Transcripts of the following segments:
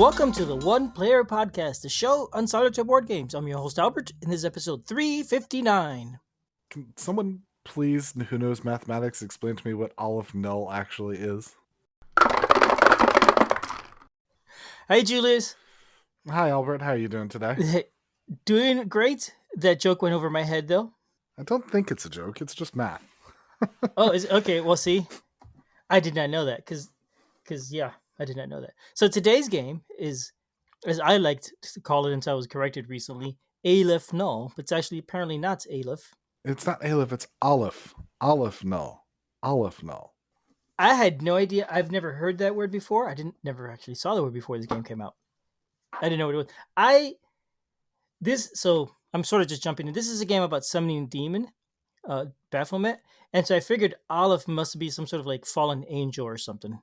Welcome to the One Player Podcast, the show on solitaire board games. I'm your host, Albert, and this is episode 359. Can someone please, who knows mathematics, explain to me what Aleph Null actually is? Hi, Julius. Hi, Albert. How are you doing today? Doing great. That joke went over my head, though. I don't think it's a joke. It's just math. Oh, okay. Well, see, I did not know that because I did not know that. So today's game is, as I liked to call it until I was corrected recently, Aleph Null, but it's actually apparently not Aleph. It's not Aleph, it's Aleph. Aleph Null. Aleph Null. I had no idea. I've never heard that word before. I never actually saw the word before this game came out. I didn't know what it was. So I'm sort of just jumping in. This is a game about summoning a demon, Baphomet, and so I figured Aleph must be some sort of like fallen angel or something.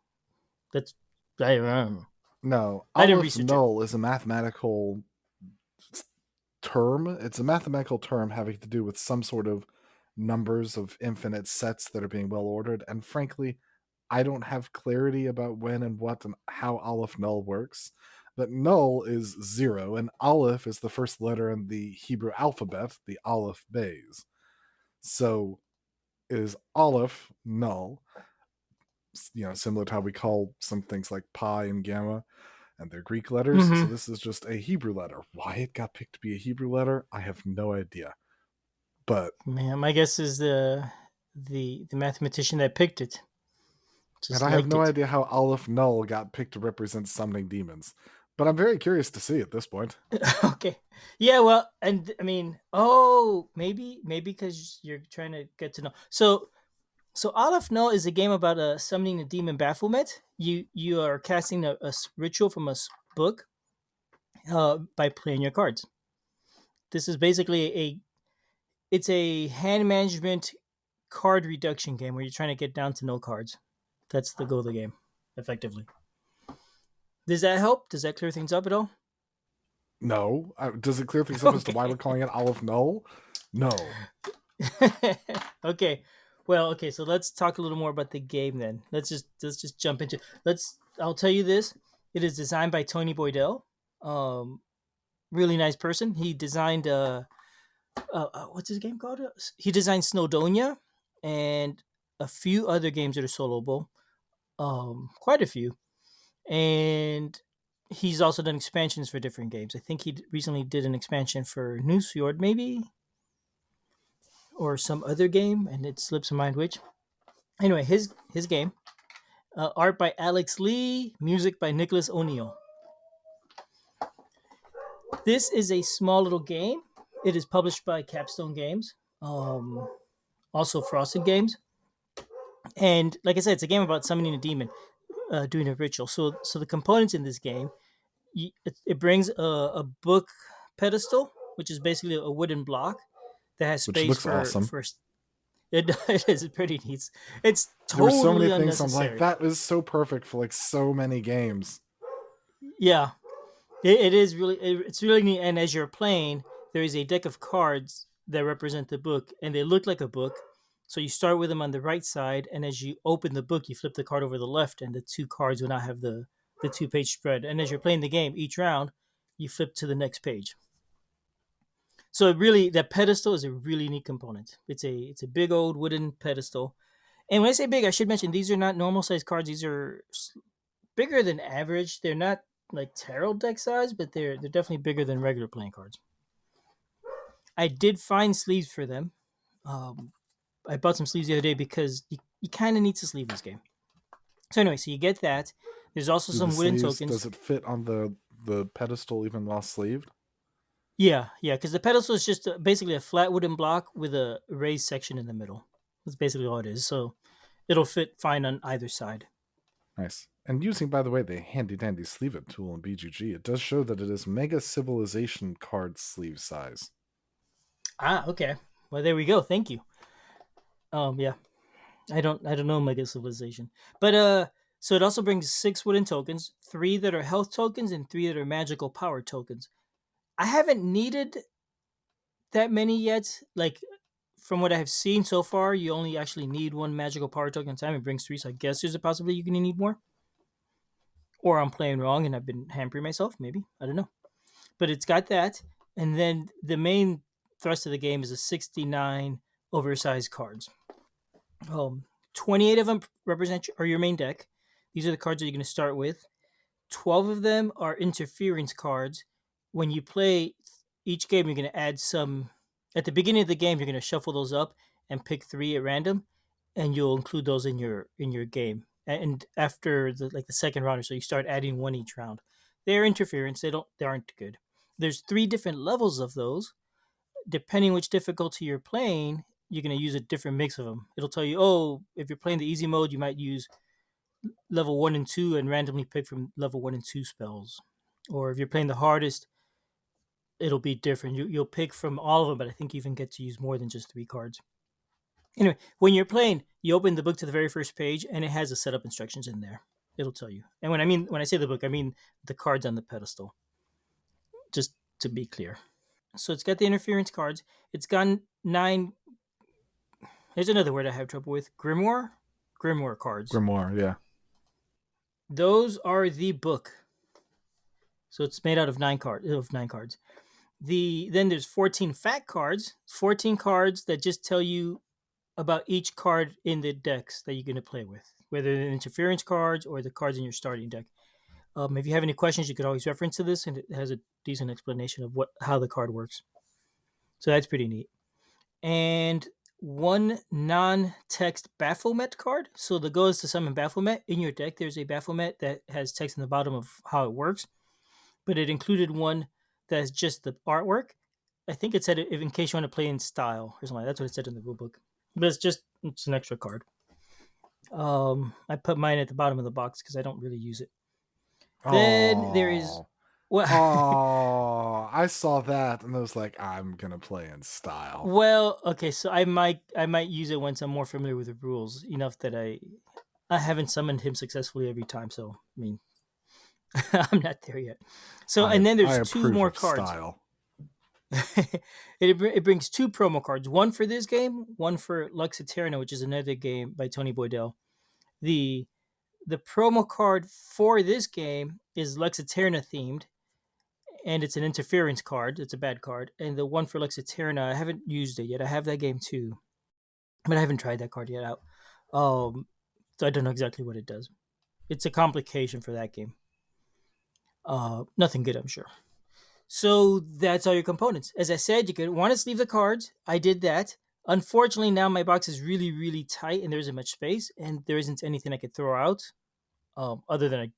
I don't know. No, I didn't Aleph research Null is a mathematical term. It's a mathematical term having to do with some sort of numbers of infinite sets that are being well ordered. And frankly, I don't have clarity about when and what and how Aleph Null works. But null is 0, and Aleph is the first letter in the Hebrew alphabet, the Aleph Bays. So it is Aleph Null, similar to how we call some things like pi and gamma, and they're Greek letters. Mhm. So this is just a Hebrew letter. Why it got picked to be a Hebrew letter, I have no idea. But Man, my guess is the mathematician that picked it. And I have no idea how Aleph Null got picked to represent summoning demons. But I'm very curious to see at this point. Okay. Yeah, well, and I mean, maybe because you're trying to get to know. So Aleph Null is a game about summoning a demon Baphomet. You are casting a ritual from a book by playing your cards. This is basically it's a hand management card reduction game where you're trying to get down to no cards. That's the goal of the game, effectively. Does that help? Does that clear things up at all? No. Does it clear things up as to why we're calling it Aleph Null? No. Okay. Well, okay, so let's talk a little more about the game then. Let's just jump into I'll tell you this. It is designed by Tony Boydell. Really nice person. He designed what's his game called? He designed Snowdonia and a few other games that are soloable. Quite a few. And he's also done expansions for different games. I think he recently did an expansion for Newsfjord, maybe, or some other game, and it slips my mind which. Anyway, his game, art by Alex Leigh, music by Nicholas O'Neill. This is a small little game. It is published by Capstone Games, also Frosted Games, and like I said, it's a game about summoning a demon, doing a ritual. So the components in this game, it brings a book pedestal, which is basically a wooden block that has Which space looks for awesome. It is pretty neat. It's There were so totally many things I'm unnecessary. like, that is so perfect for like so many games. Yeah, it is really it's really neat. And as you're playing, there is a deck of cards that represent the book, and they look like a book. So you start with them on the right side, and as you open the book, you flip the card over the left, and the two cards will not have the 2-page spread. And as you're playing the game, each round, you flip to the next page. So that pedestal is a really neat component. It's a big old wooden pedestal. And when I say big, I should mention these are not normal size cards. These are bigger than average. They're not like tarot deck size, but they're definitely bigger than regular playing cards. I did find sleeves for them. I bought some sleeves the other day because you kind of need to sleeve this game. So anyway, so you get that. There's also some wooden tokens. Does it fit on the pedestal even while sleeved? Yeah, because the pedestal is just basically a flat wooden block with a raised section in the middle. That's basically all it is. So it'll fit fine on either side. Nice. And using, by the way, the handy-dandy sleeve it tool in BGG, it does show that it is Mega Civilization card sleeve size. Ah, okay. Well, there we go. Thank you. Yeah. I don't know Mega Civilization. But so it also brings 6 wooden tokens, 3 that are health tokens and 3 that are magical power tokens. I haven't needed that many yet. Like from what I have seen so far, you only actually need 1 magical power token at a time. It brings 3, so I guess there's a possibility you're going to need more. or I'm playing wrong and I've been hampering myself. Maybe, I don't know. But it's got that, and then the main thrust of the game is a 69 oversized cards. 28 of them represent are your main deck. These are the cards that you're going to start with. 12 of them are interference cards. When you play each game, you're going to add some. At the beginning of the game, you're going to shuffle those up and pick 3 at random, and you'll include those in your game. And after the second round or so, you start adding one each round. They're interference. They aren't good. There's 3 different levels of those. Depending which difficulty you're playing, you're going to use a different mix of them. It'll tell you, oh, if you're playing the easy mode, you might use level 1 and 2 and randomly pick from level 1 and 2 spells. Or if you're playing the hardest, it'll be different. You'll pick from all of them, but I think you even get to use more than just 3 cards. Anyway, when you're playing, you open the book to the very first page, and it has the setup instructions in there. It'll tell you. And when I say the book, I mean the cards on the pedestal. Just to be clear. So it's got the interference cards. It's got 9. Here's another word I have trouble with: grimoire cards. Grimoire, yeah. Those are the book. So it's made out of 9 cards. Then there's 14 fact cards. 14 cards that just tell you about each card in the decks that you're going to play with, whether they're interference cards or the cards in your starting deck. If you have any questions, you could always reference to this, and it has a decent explanation of how the card works. So that's pretty neat. And 1 non-text Baphomet card. So the goal is to summon Baphomet. In your deck, there's a Baphomet that has text in the bottom of how it works, but it included one that's just the artwork. I think it said if in case you want to play in style or something. That's what it said in the rulebook. But it's an extra card. I put mine at the bottom of the box because I don't really use it. Then there is Oh, I saw that and I was like, I'm gonna play in style. well, okay, so I might use it once I'm more familiar with the rules enough that I haven't summoned him successfully every time. So I mean, I'm not there yet. So and then I there's 2 approve more of cards. style. It brings 2 promo cards. One for this game, one for Lux Eterna, which is another game by Tony Boydell. The promo card for this game is Lux Eterna themed, and it's an interference card. It's a bad card. And the one for Lux Eterna, I haven't used it yet. I have that game too, but I haven't tried that card yet out. So I don't know exactly what it does. It's a complication for that game. Nothing good, I'm sure. So that's all your components. As I said, you could want to sleeve the cards. I did that. Unfortunately, now my box is really, really tight, and there isn't much space, and there isn't anything I could throw out. Other than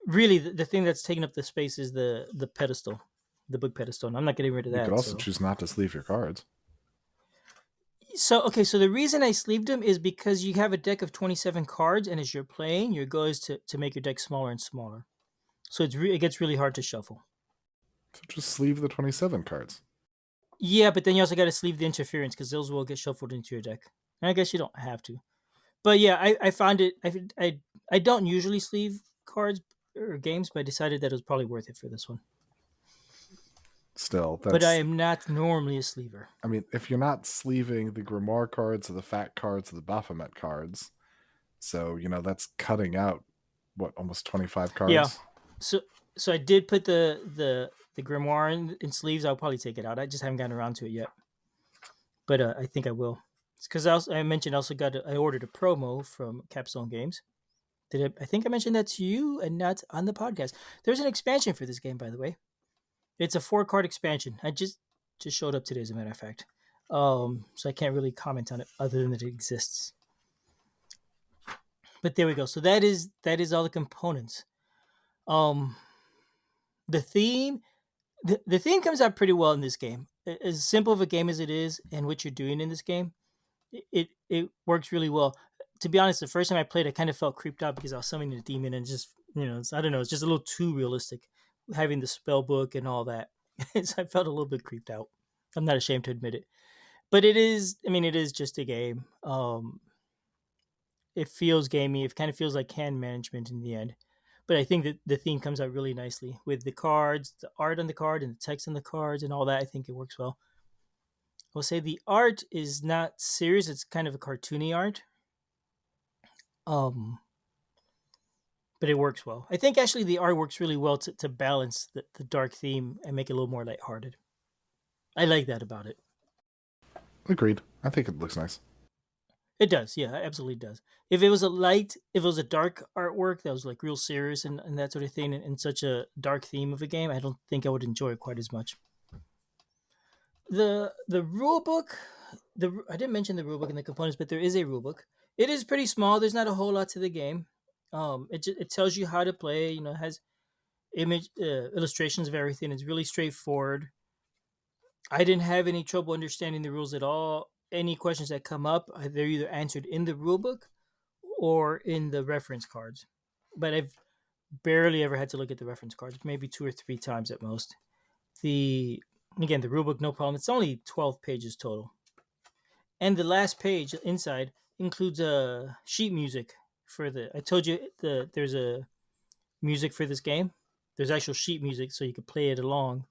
really the thing that's taking up the space is the pedestal, the book pedestal. And I'm not getting rid of You could that. also choose not to sleeve your cards. So okay, so the reason I sleeved them is because you have a deck of 27 cards, and as you're playing, your goal is to make your deck smaller and smaller. So it gets really hard to shuffle. So just sleeve the 27 cards. Yeah, but then you also got to sleeve the interference because those will get shuffled into your deck. And I guess you don't have to. But yeah, I found it. I don't usually sleeve cards or games, but I decided that it was probably worth it for this one. Still, But I that's. am not normally a sleever. I mean, if you're not sleeving the Grimoire cards or the Fact cards or the Baphomet cards, so, that's cutting out, what, almost 25 Yeah. cards? So I did put the grimoire in sleeves. I'll probably take it out. I just haven't gotten around to it yet, but I think I will. It's because I mentioned I also I ordered a promo from Capstone Games. I think I mentioned that to you and not on the podcast. There's an expansion for this game, by the way. It's a 4-card expansion. I just showed up today, as a matter of fact. So I can't really comment on it other than that it exists. But there we go. So that is all the components. The theme the theme comes out pretty well in this game. As simple of a game as it is, and what you're doing in this game, it works really well. To be honest, the first time I played, I kind of felt creeped out because I was summoning a demon, and just I don't know, it's just a little too realistic, having the spell book and all that. So I felt a little bit creeped out. I'm not ashamed to admit it, but it is. I mean, it is just a game. It feels gamey. It kind of feels like hand management in the end. But I think that the theme comes out really nicely with the cards, the art on the card, and the text on the cards, and all that. I think it works well. I'll say the art is not serious; it's kind of a cartoony art. Um, but it works well. I think actually the art works really well to balance the dark theme and make it a little more lighthearted. I like that about it. Agreed. I think it looks nice. It does, yeah, it absolutely does. If it was a light, if it was a dark artwork that was like real serious and that sort of thing, and such a dark theme of a game, I don't think I would enjoy it quite as much. The rule book, the I didn't mention the rule book and the components, but there is a rule book. It is pretty small. There's not a whole lot to the game. It tells you how to play. It has image illustrations of everything. It's really straightforward. I didn't have any trouble understanding the rules at all. Any questions that come up, they're either answered in the rule book or in the reference cards. But I've barely ever had to look at the reference cards, maybe 2 or 3 times at most. The Again, the rulebook, no problem. It's only 12 pages total, and the last page inside includes a sheet music for the. I told you there's a music for this game. There's actual sheet music, so you could play it along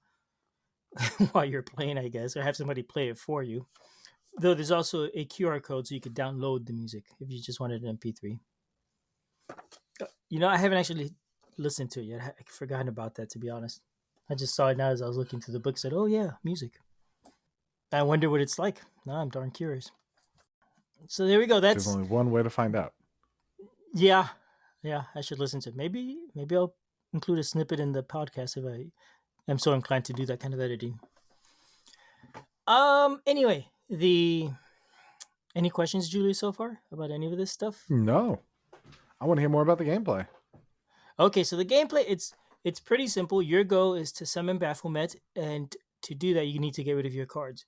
while you're playing, I guess, or have somebody play it for you. Though there's also a QR code, so you could download the music if you just wanted an MP3. I haven't actually listened to it yet. I've forgotten about that, to be honest. I just saw it now as I was looking through the book. Said, "Oh yeah, music." I wonder what it's like. Now I'm darn curious. So there we go. There's That's only one way to find out. yeah, yeah. I should listen to it. Maybe I'll include a snippet in the podcast if I am so inclined to do that kind of editing. Anyway, the any questions, Julie, so far about any of this stuff? No. I want to hear more about the gameplay. Okay, so the gameplay it's pretty simple. Your goal is to summon Baphomet, and to do that, you need to get rid of your cards.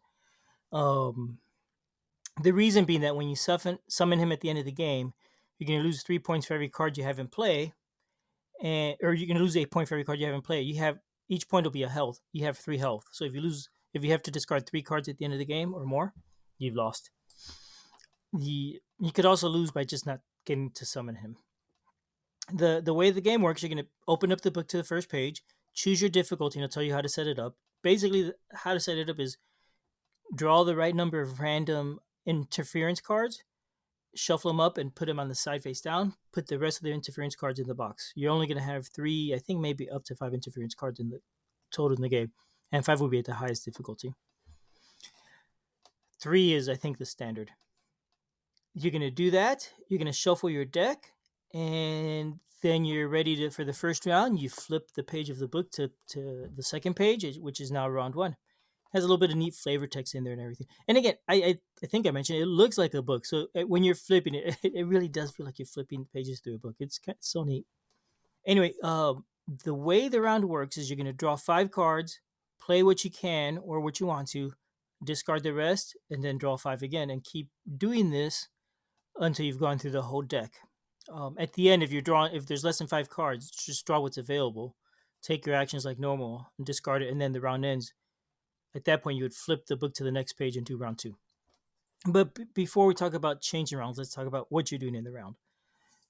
Um, the reason being that when you summon him at the end of the game, you're going to lose 3 points for every card you have in play, or you're going to lose 8 points for every card you have in play. Each point will be a health. You have 3 health. So if you have to discard 3 cards at the end of the game or more, you've lost. You could also lose by just not getting to summon him. The way the game works, you're going to open up the book to the first page, choose your difficulty, and it'll tell you how to set it up. Basically, how to set it up is draw the right number of random interference cards, shuffle them up, and put them on the side face down. Put the rest of the interference cards in the box. You're only going to have 3, I think maybe up to 5 interference cards in the total in the game, and 5 will be at the highest difficulty. 3 is, I think, the standard. You're going to do that. You're going to shuffle your deck, and then you're ready for the first round. You flip the page of the book to the second page, which is now round 1. It has a little bit of neat flavor text in there and everything. And again, I think I mentioned it looks like a book. So when you're flipping it, it really does feel like you're flipping pages through a book. It's so neat. Anyway, the way the round works is you're going to draw 5 cards, play what you can or what you want to, discard the rest, and then draw 5 again, and keep doing this until you've gone through the whole deck. At the end, if there's less than 5 cards, just draw what's available, take your actions like normal, and discard it, and then the round ends. At that point, you would flip the book to the next page and do round 2. But before we talk about changing rounds, let's talk about what you're doing in the round.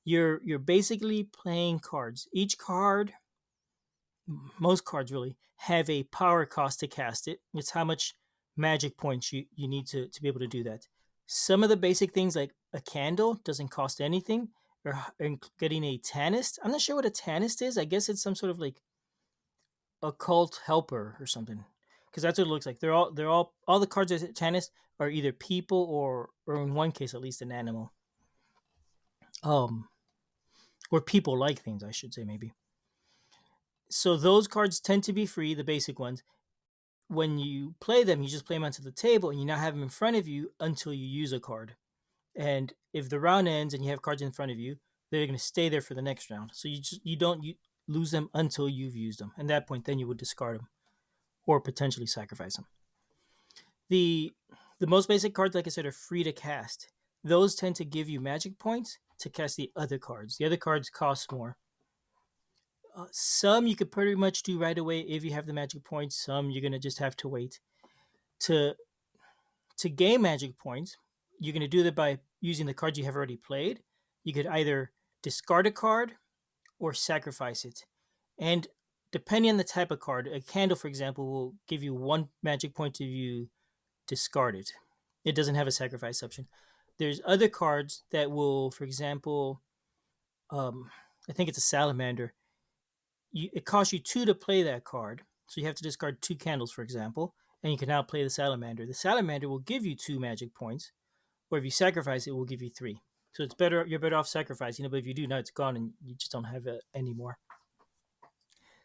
You're basically playing cards. Each card, most cards really, have a power cost to cast it. It's how much magic points you need to be able to do that. Some of the basic things like a candle doesn't cost anything, or getting a Tanist. I'm not sure what a Tanist is. I guess it's some sort of like occult helper or something, because that's what it looks like. They're all the cards at Tanist are either people or in one case at least an animal. Or people like things, I should say, maybe. So those cards tend to be free, the basic ones. When you play them, you just play them onto the table, and you now have them in front of you until you use a card. And if the round ends and you have cards in front of you, they're going to stay there for the next round. So you don't lose them until you've used them. At that point, then you would discard them or potentially sacrifice them. The most basic cards, like I said, are free to cast. Those tend to give you magic points to cast the other cards. The other cards cost more. Some you could pretty much do right away if you have the magic points. Some you're going to just have to wait. To gain magic points, you're going to do that by using the cards you have already played. You could either discard a card or sacrifice it. And depending on the type of card, a candle, for example, will give you 1 magic point if you discard it. It doesn't have a sacrifice option. There's other cards that will, for example, I think it's a salamander. It costs you 2 to play that card. So you have to discard 2 candles, for example, and you can now play the salamander. The salamander will give you 2 magic points, or if you sacrifice it, will give you 3. So it's better. You're better off sacrificing it, but if you do, now it's gone and you just don't have it anymore.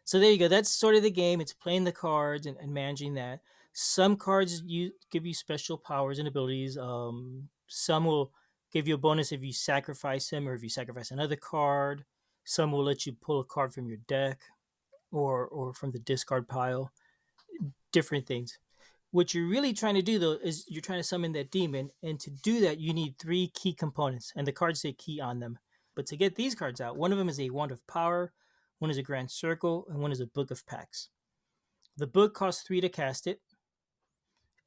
So there you go. That's sort of the game. It's playing the cards and managing that. Some cards give you special powers and abilities. Some will give you a bonus if you sacrifice them or if you sacrifice another card. Some will let you pull a card from your deck or from the discard pile. Different things. What you're really trying to do though is you're trying to summon that demon, and to do that you need 3 key components, and the cards say key on them. But to get these cards out, one of them is a wand of power, one is a grand circle, and one is a book of pacts. The book costs 3 to cast it,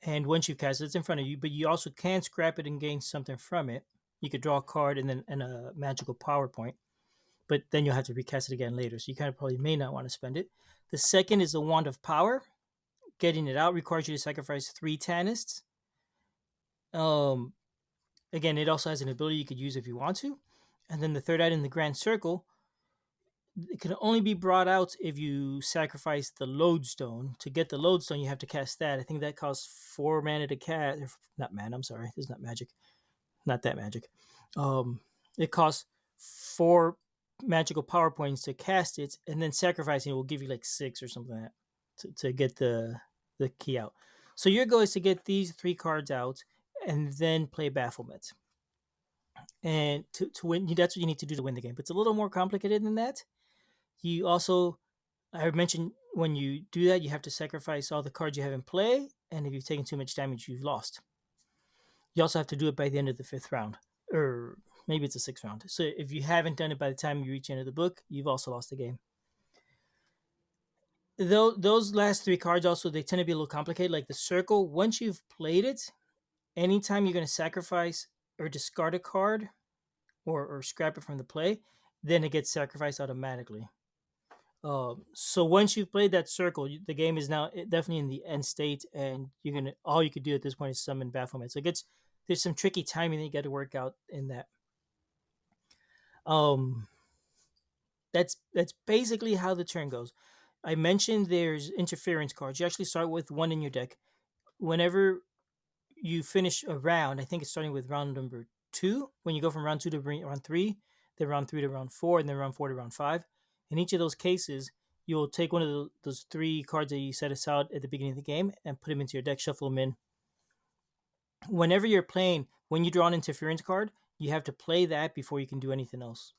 and once you've cast it, it's in front of you. But you also can scrap it and gain something from it. You could draw a card and a magical power point, but then you'll have to recast it again later. So you kind of probably may not want to spend it. The second is the wand of power. Getting it out requires you to sacrifice 3 Tanists. Um, Again, it also has an ability you could use if you want to. And then the third item, the Grand Circle, it can only be brought out if you sacrifice the Lodestone. To get the Lodestone, you have to cast that. I think that costs 4 mana to cast. Not mana, I'm sorry. This is not magic. Not that magic. It costs 4 magical power points to cast it, and then sacrificing it will give you like 6 or something like that to get the key out. So your goal is to get these 3 cards out and then play Baphomet. And to win, that's what you need to do to win the game. But it's a little more complicated than that. You also, I mentioned when you do that, you have to sacrifice all the cards you have in play, and if you've taken too much damage, you've lost. You also have to do it by the end of the 5th round, or maybe it's the 6th round. So if you haven't done it by the time you reach the end of the book, you've also lost the game. Though those last 3 cards also, they tend to be a little complicated. Like the circle, once you've played it, anytime you're going to sacrifice or discard a card or scrap it from the play, then it gets sacrificed automatically. So once you've played that circle, the game is now definitely in the end state, and all you could do at this point is summon Baphomet. So there's some tricky timing that you got to work out in that. Um, that's basically how the turn goes. I mentioned there's interference cards. You actually start with 1 in your deck. Whenever you finish a round, I think it's starting with round number 2. When you go from round 2 to round 3, then round 3 to round 4, and then round 4 to round 5. In each of those cases, you'll take one of those 3 cards that you set aside at the beginning of the game and put them into your deck, shuffle them in. Whenever you're playing, when you draw an interference card, you have to play that before you can do anything else.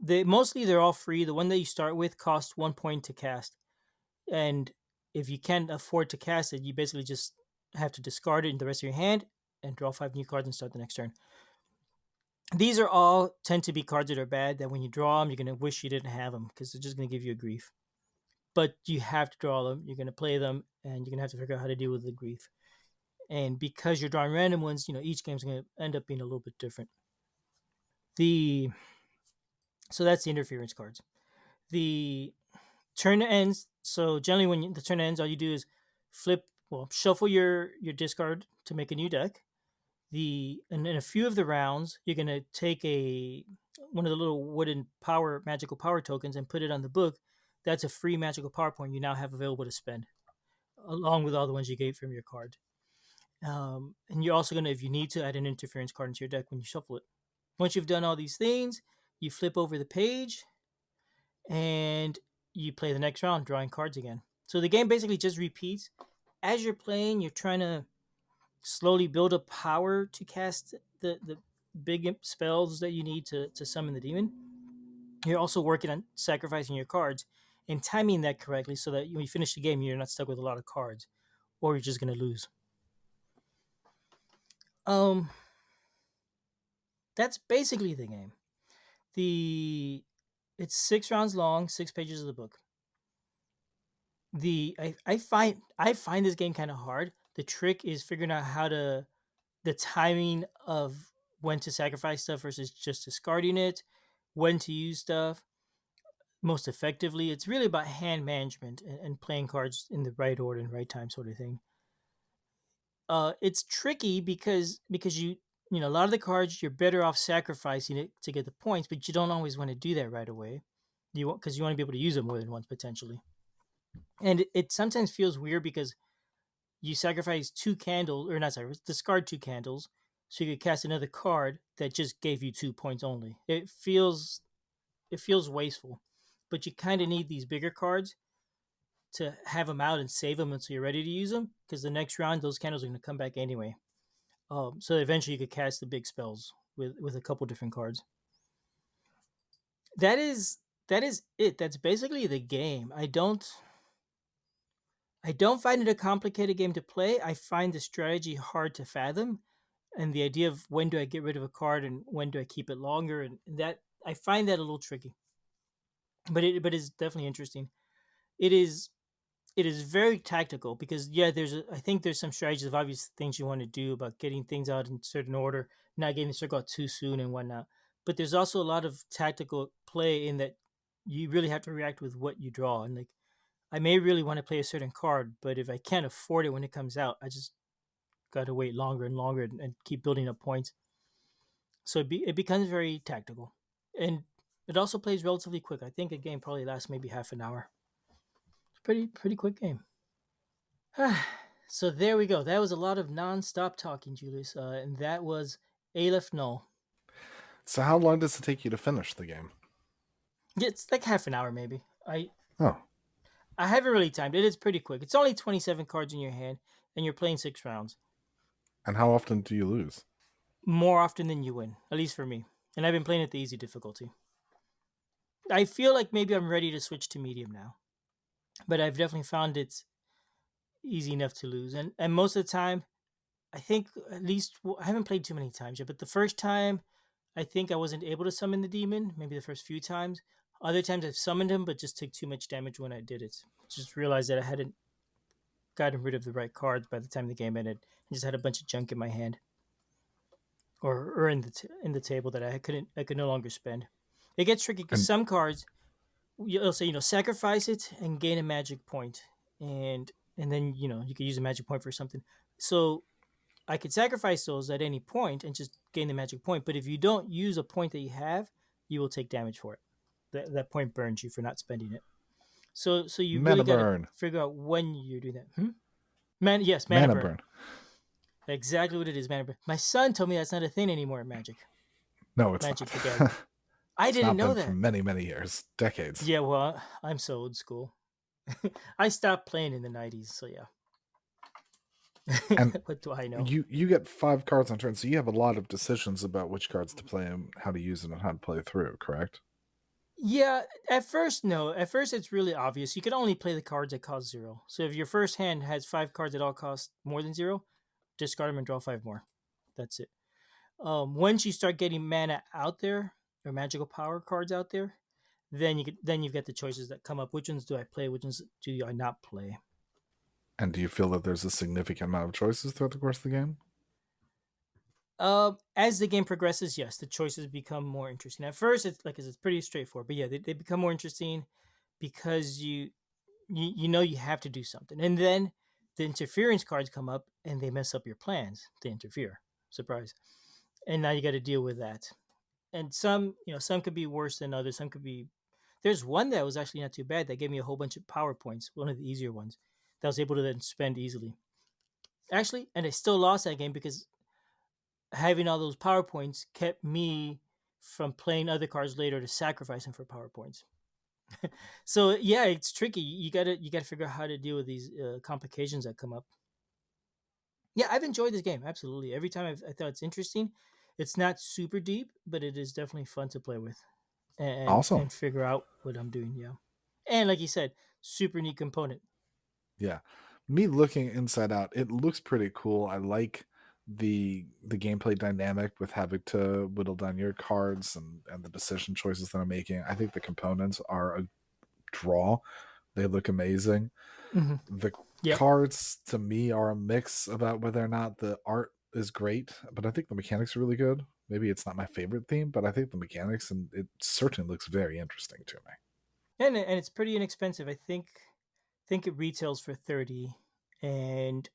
Mostly they're all free. The one that you start with costs 1 point to cast, and if you can't afford to cast it, you basically just have to discard it in the rest of your hand and draw 5 new cards and start the next turn. These are all tend to be cards that are bad, that when you draw them, you're going to wish you didn't have them because they're just going to give you a grief. But you have to draw them, you're going to play them, and you're going to have to figure out how to deal with the grief. And because you're drawing random ones, each game's going to end up being a little bit different. So that's the interference cards. The turn ends. So generally, when the turn ends, all you do is shuffle your discard to make a new deck. And in a few of the rounds, you're gonna take one of the little wooden magical power tokens and put it on the book. That's a free magical power point you now have available to spend, along with all the ones you gave from your card. And you're also gonna, if you need to, add an interference card into your deck when you shuffle it. Once you've done all these things, you flip over the page, and you play the next round, drawing cards again. So the game basically just repeats. As you're playing, you're trying to slowly build up power to cast the big spells that you need to summon the demon. You're also working on sacrificing your cards and timing that correctly so that when you finish the game, you're not stuck with a lot of cards, or you're just going to lose. That's basically the game. It's 6 rounds long, 6 pages of the book. I find this game kind of hard. The trick is figuring out the timing of when to sacrifice stuff versus just discarding it, when to use stuff most effectively. It's really about hand management and playing cards in the right order and right time, sort of thing. It's tricky because A lot of the cards you're better off sacrificing it to get the points, but you don't always want to do that right away. You want because you want to be able to use it more than once potentially, and it sometimes feels weird because you sacrifice two candles, or not sacrifice, discard two candles, so you could cast another card that just gave you 2 points only. It feels wasteful, but you kind of need these bigger cards to have them out and save them until you're ready to use them, because the next round those candles are going to come back anyway. So eventually you could cast the big spells with a couple different cards. That is that is it. That's basically the game. I don't find it a complicated game to play. I find the strategy hard to fathom, and the idea of when do I get rid of a card and when do I keep it longer, and that I find that a little tricky. But it's definitely interesting. It is it is very tactical because yeah, I think there's some strategies of obvious things you want to do about getting things out in certain order, not getting the circle out too soon and whatnot. But there's also a lot of tactical play in that you really have to react with what you draw. And like I may really want to play a certain card, but if I can't afford it when it comes out, I just got to wait longer and longer and keep building up points. So it becomes very tactical, and it also plays relatively quick. I think a game probably lasts maybe half an hour. It's a pretty quick game. So there we go. That was a lot of non-stop talking, Julius, and that was Aleph Null. So how long does it take you to finish the game? Yeah, it's like half an hour, maybe. Oh, I haven't really timed it. It's pretty quick. It's only 27 cards in your hand, and you're playing 6 rounds. and how often do you lose? More often than you win, at least for me. And I've been playing at the easy difficulty. I feel like maybe I'm ready to switch to medium now, but I've definitely found it's easy enough to lose. And most of the time, I think at least I haven't played too many times yet, but the first time I think I wasn't able to summon the demon. Maybe the first few times. Other times I've summoned him, but just took too much damage when I did it. Just realized that I hadn't gotten rid of the right cards by the time the game ended. I just had a bunch of junk in my hand, or in the table that I could no longer spend. It gets tricky because And some cards you'll say sacrifice it and gain a magic point, and then you could use a magic point for something. So I could sacrifice those at any point and just gain the magic point. But if you don't use a point that you have, you will take damage for it. That point burns you for not spending it. So you really mana got to burn, figure out when you're doing that. Yes, mana mana burn. burn. Exactly what it is, mana burn. My son told me that's not a thing anymore in Magic. No, it's Magic not. the Gathering. I It's didn't not know been for that. many, many years, decades. Yeah, well, I'm so old school. I stopped playing in the '90s, so yeah. And What do I know? you get 5 cards on turn, so you have a lot of decisions about which cards to play and how to use them and how to play through. Correct? Yeah, at first, no. At first, it's really obvious. You can only play the cards that cost 0. So if your first hand has 5 cards that all cost more than 0, discard them and draw 5 more. That's it. Once you start getting mana out there or magical power cards out there, then you've got the choices that come up. Which ones do I play? Which ones do I not play? And do you feel that there's a significant amount of choices throughout the course of the game? As the game progresses, yes, the choices become more interesting. At first, it's pretty straightforward, but yeah, they become more interesting because you have to do something, and then the interference cards come up and they mess up your plans. They interfere, surprise, and now you got to deal with that. And some could be worse than others. Some could be. There's one that was actually not too bad. That gave me a whole bunch of power points. One of the easier ones that I was able to then spend easily. Actually, and I still lost that game because having all those power points kept me from playing other cards later to sacrifice them for power points. So yeah, it's tricky. You gotta figure out how to deal with these complications that come up. Yeah, I've enjoyed this game absolutely. Every time I thought it's interesting. It's not super deep, but it is definitely fun to play with Awesome. and figure out what I'm doing. Yeah, and like you said, super neat component. Yeah. Me looking inside out, it looks pretty cool. I like the gameplay dynamic with having to whittle down your cards and the decision choices that I'm making. I think the components are a draw. They look amazing. Hmm. The Yep. cards to me are a mix about whether or not the art is great, but I think the mechanics are really good. Maybe it's not my favorite theme, but I think the mechanics and it certainly looks very interesting to me. And it's pretty inexpensive. I think it retails for 30, and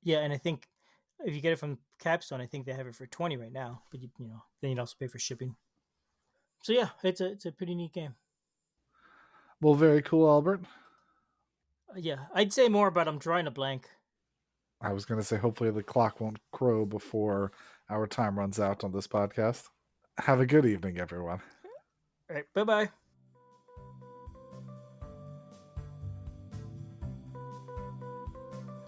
yeah, and I think If you get it from Capstone, I think they have it for 20 right now. But then you'd also pay for shipping. So yeah, it's a pretty neat game. Well, very cool, Albert. Yeah, I'd say more, but I'm drawing a blank. I was going to say, hopefully the clock won't crow before our time runs out on this podcast. Have a good evening, everyone. All right, bye bye.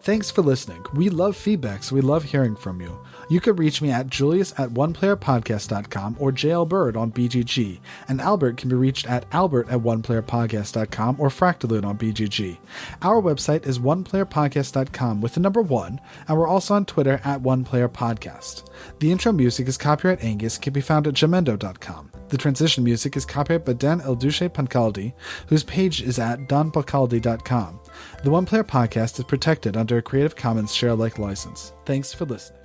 Thanks for listening. We love feedback, so we love hearing from you. You can reach me at julius@oneplayerpodcast.com or JLBird on BGG, and Albert can be reached at albert@oneplayerpodcast.com or Fractalune on BGG. Our website is oneplayerpodcast.com with the number 1, and we're also on Twitter at oneplayerpodcast. The intro music is copyright Angus, can be found at jamendo.com. The transition music is copyright by Dan Elduce Pancaldi, whose page is at donpancaldi.com. The One Player Podcast is protected under a Creative Commons share-alike license. Thanks for listening.